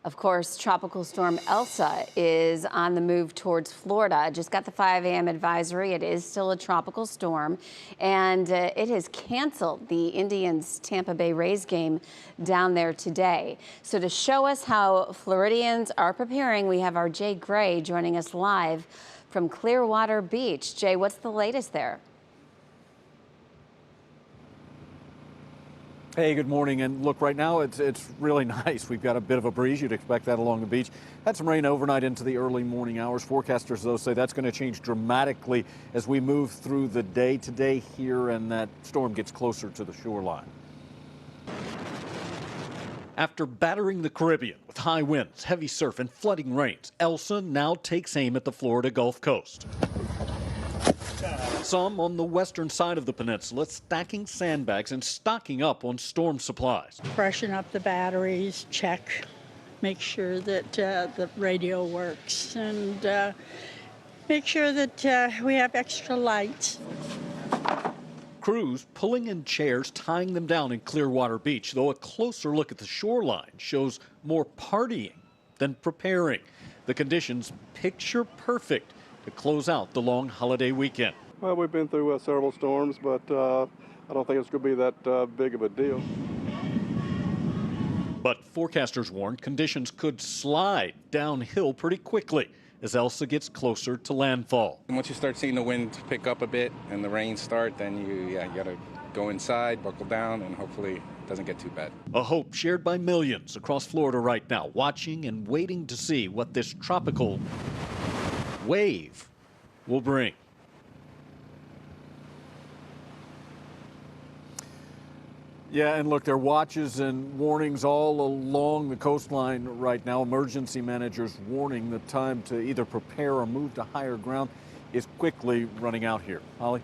Of course, Tropical Storm Elsa is on the move towards Florida. Just got the 5 a.m. advisory. It is still a tropical storm, and it has canceled the Indians' Tampa Bay Rays game down there today. So to show us how Floridians are preparing, we have our Jay Gray joining us live from Clearwater Beach. Jay, what's the latest there? Hey, good morning. And look, right now it's really nice. We've got a bit of a breeze. You'd expect that along the beach. Had some rain overnight into the early morning hours. Forecasters, though, say that's going to change dramatically as we move through the day today here and that storm gets closer to the shoreline. After battering the Caribbean with high winds, heavy surf, and flooding rains, Elsa now takes aim at the Florida Gulf Coast. Some on the western side of the peninsula stacking sandbags and stocking up on storm supplies. Freshen up the batteries, check, make sure that the radio works, and make sure that we have extra lights. Crews pulling in chairs, tying them down in Clearwater Beach, though a closer look at the shoreline shows more partying than preparing. The conditions picture perfect to close out the long holiday weekend. Well, we've been through several storms, but I don't think it's going to be that big of a deal. But forecasters warn conditions could slide downhill pretty quickly as Elsa gets closer to landfall. And once you start seeing the wind pick up a bit and the rain start, then you got to go inside, buckle down, and hopefully it doesn't get too bad. A hope shared by millions across Florida right now, watching and waiting to see what this tropical wave will bring. Yeah, and look, there are watches and warnings all along the coastline right now. Emergency managers warning the time to either prepare or move to higher ground is quickly running out here. Holly?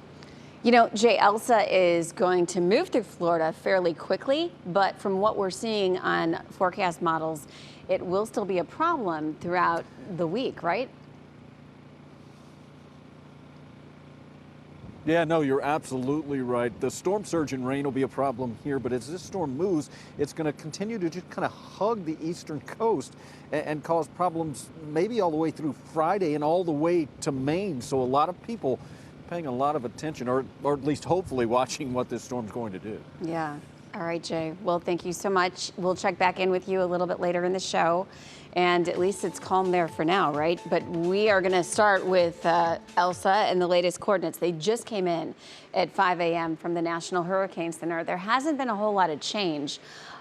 You know, Jay, Elsa is going to move through Florida fairly quickly, but from what we're seeing on forecast models, it will still be a problem throughout the week, right? Yeah, no, you're absolutely right. The storm surge and rain will be a problem here, but as this storm moves, it's going to continue to just kind of hug the eastern coast and cause problems maybe all the way through Friday and all the way to Maine. So a lot of people paying a lot of attention, or at least hopefully watching what this storm's going to do. Yeah. All right, Jay. Well, thank you so much. We'll check back in with you a little bit later in the show. And at least it's calm there for now, right? But we are going to start with Elsa and the latest coordinates. They just came in at 5 a.m. from the National Hurricane Center. There hasn't been a whole lot of change.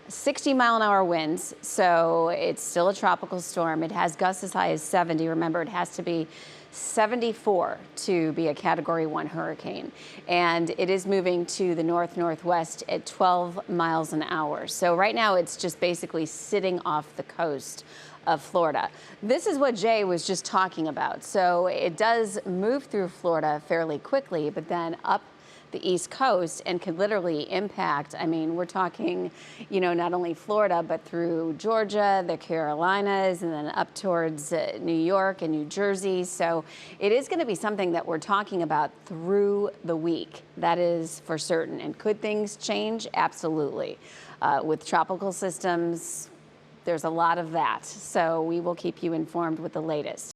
60-mile-an-hour winds, so it's still a tropical storm. It has gusts as high as 70. Remember, it has to be 74 to be a Category 1 hurricane. And it is moving to the north-northwest at 12 miles an hour. So right now it's just basically sitting off the coast of Florida. This is what Jay was just talking about. So it does move through Florida fairly quickly, but then up the East Coast and could literally impact, I mean, we're talking, you know, not only Florida, but through Georgia, the Carolinas, and then up towards New York and New Jersey. So it is going to be something that we're talking about through the week. That is for certain. And could things change? Absolutely. With tropical systems, there's a lot of that. So we will keep you informed with the latest.